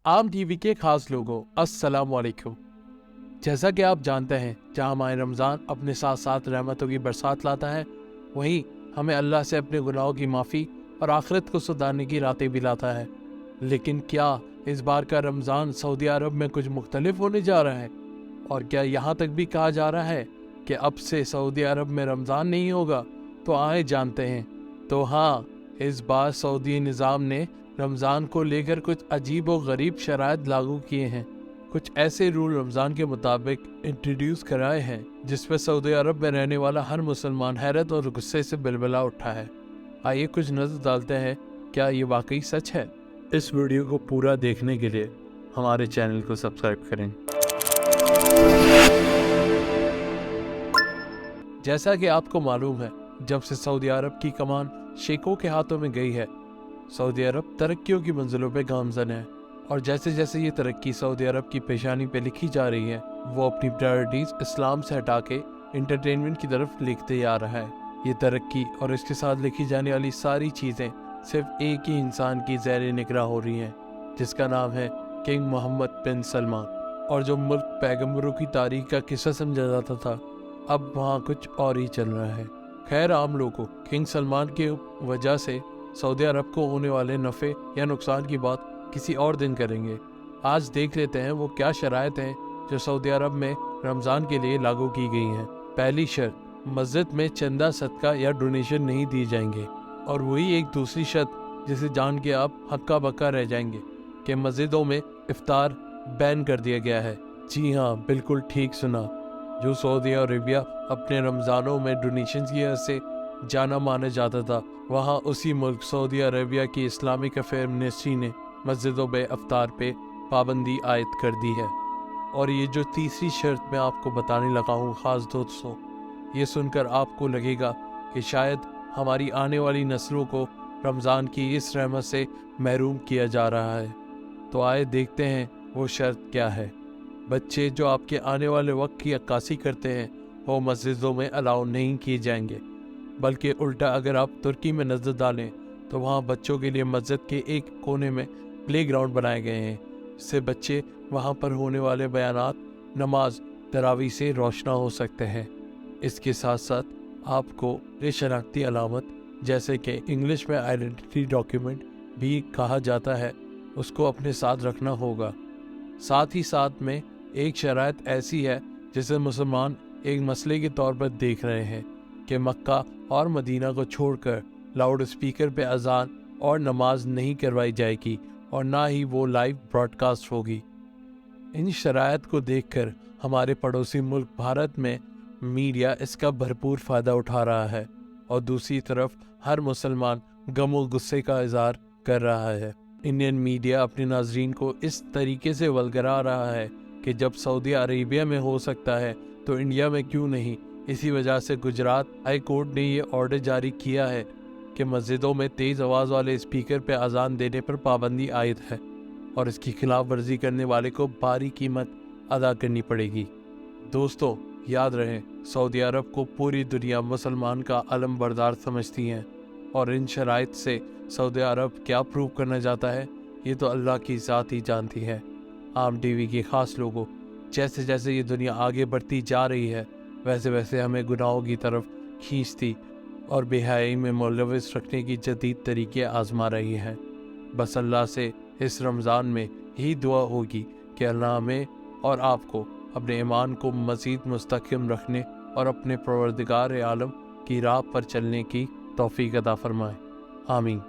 आम टीवी के खास लोगों, अस्सलाम वालेकुम। जैसा कि आप जानते हैं, जहाँ माह रमज़ान अपने साथ साथ रहमतों की बरसात लाता है, वहीं हमें अल्लाह से अपने गुनाहों की माफ़ी और आखिरत को सुधारने की रातें भी लाता है। लेकिन क्या इस बार का रमज़ान सऊदी अरब में कुछ मुख्तलिफ होने जा रहा है? और क्या यहाँ तक भी कहा जा रहा है कि अब से सऊदी अरब में रमज़ान नहीं होगा? तो आए जानते हैं। तो हाँ, इस बार सऊदी निज़ाम ने रमज़ान को लेकर कुछ अजीब और गरीब शराइत लागू किए हैं। कुछ ऐसे रूल रमज़ान के मुताबिक इंट्रोड्यूस कराए हैं जिस पर सऊदी अरब में रहने वाला हर मुसलमान हैरत और गुस्से से बिलबिला उठा है। आइए कुछ नज़र डालते हैं, क्या ये वाकई सच है? इस वीडियो को पूरा देखने के लिए हमारे चैनल को सब्सक्राइब करें। जैसा कि आपको मालूम है, जब से सऊदी अरब की कमान शेखों के हाथों में गई है, सऊदी अरब तरक्कियों की मंजिलों पे गामजन है। और जैसे जैसे ये तरक्की सऊदी अरब की पेशानी पे लिखी जा रही है, वो अपनी प्रायोरिटीज इस्लाम से हटा के इंटरटेनमेंट की तरफ लिखते आ रहा है। ये तरक्की और इसके साथ लिखी जाने वाली सारी चीज़ें सिर्फ एक ही इंसान की ज़ेर निगरां हो रही हैं, जिसका नाम है किंग मोहम्मद बिन सलमान। और जो मुल्क पैगम्बरों की तारीख का किस्सा समझा जाता था, अब वहाँ कुछ और ही चल रहा है। खैर, आम लोगों, किंग सलमान की वजह से सऊदी अरब को होने वाले नफ़े या नुकसान की बात किसी और दिन करेंगे। आज देख लेते हैं वो क्या शराइत हैं जो सऊदी अरब में रमज़ान के लिए लागू की गई हैं। पहली शर्त, मस्जिद में चंदा, सदका या डोनेशन नहीं दिए जाएंगे। और वही एक दूसरी शर्त जिसे जान के आप हक्का बक्का रह जाएंगे कि मस्जिदों में इफ्तार बैन कर दिया गया है। जी हाँ, बिल्कुल ठीक सुना। जो सऊदी अरेबिया अपने रमज़ानों में डोनेशन की वजह से जाना माना जाता था, वहाँ उसी मुल्क सऊदी अरेबिया की इस्लामिक अफेयर मिनिस्ट्री ने मस्जिदों में इफ्तार पे पाबंदी आयद कर दी है। और ये जो तीसरी शर्त मैं आपको बताने लगा हूँ ख़ास दोस्तों, ये सुनकर आपको लगेगा कि शायद हमारी आने वाली नस्लों को रमज़ान की इस रहमत से महरूम किया जा रहा है। तो आए देखते हैं वो शर्त क्या है। बच्चे जो आपके आने वाले वक्त की अक्कासी करते हैं, वो मस्जिदों में अलाउ नहीं किए जाएंगे। बल्कि उल्टा, अगर आप तुर्की में नज़र डालें तो वहाँ बच्चों के लिए मस्जिद के एक कोने में प्ले ग्राउंड बनाए गए हैं, जिससे बच्चे वहाँ पर होने वाले बयानात, नमाज, तरावी से रोशना हो सकते हैं। इसके साथ साथ आपको ये शनाख्ती अलामत, जैसे कि इंग्लिश में आइडेंटिटी डॉक्यूमेंट भी कहा जाता है, उसको अपने साथ रखना होगा। साथ ही साथ में एक शराइत ऐसी है जिसे मुसलमान एक मसले के तौर पर देख रहे हैं कि मक्का और मदीना को छोड़कर लाउड स्पीकर पे अजान और नमाज नहीं करवाई जाएगी और ना ही वो लाइव ब्रॉडकास्ट होगी। इन शराइत को देखकर हमारे पड़ोसी मुल्क भारत में मीडिया इसका भरपूर फ़ायदा उठा रहा है और दूसरी तरफ हर मुसलमान गम और गुस्से का इज़हार कर रहा है। इंडियन मीडिया अपने नाजरीन को इस तरीके से वलगरा रहा है कि जब सऊदी अरेबिया में हो सकता है तो इंडिया में क्यों नहीं। इसी वजह से गुजरात हाई कोर्ट ने ये ऑर्डर जारी किया है कि मस्जिदों में तेज़ आवाज़ वाले स्पीकर पर अजान देने पर पाबंदी आयद है और इसकी खिलाफ वर्जी करने वाले को भारी कीमत अदा करनी पड़ेगी। दोस्तों, याद रहे, सऊदी अरब को पूरी दुनिया मुसलमान का अलम बरदार समझती है और इन शराइत से सऊदी अरब क्या प्रूव करना चाहता है, ये तो अल्लाह की ज़ात ही जानती है। आम टीवी के ख़ास लोगों, जैसे जैसे ये दुनिया आगे बढ़ती जा रही है, वैसे वैसे हमें गुनाहों की तरफ खींचती और बेहयाई में मुलविस रखने की जदीद तरीके आजमा रही है। बस अल्लाह से इस रमज़ान में यही दुआ होगी कि अल्लाह हमें और आपको अपने ईमान को मज़ीद मुस्तहकम रखने और अपने परवरदिगार आलम की राह पर चलने की तौफीक अता फरमाए। आमीन।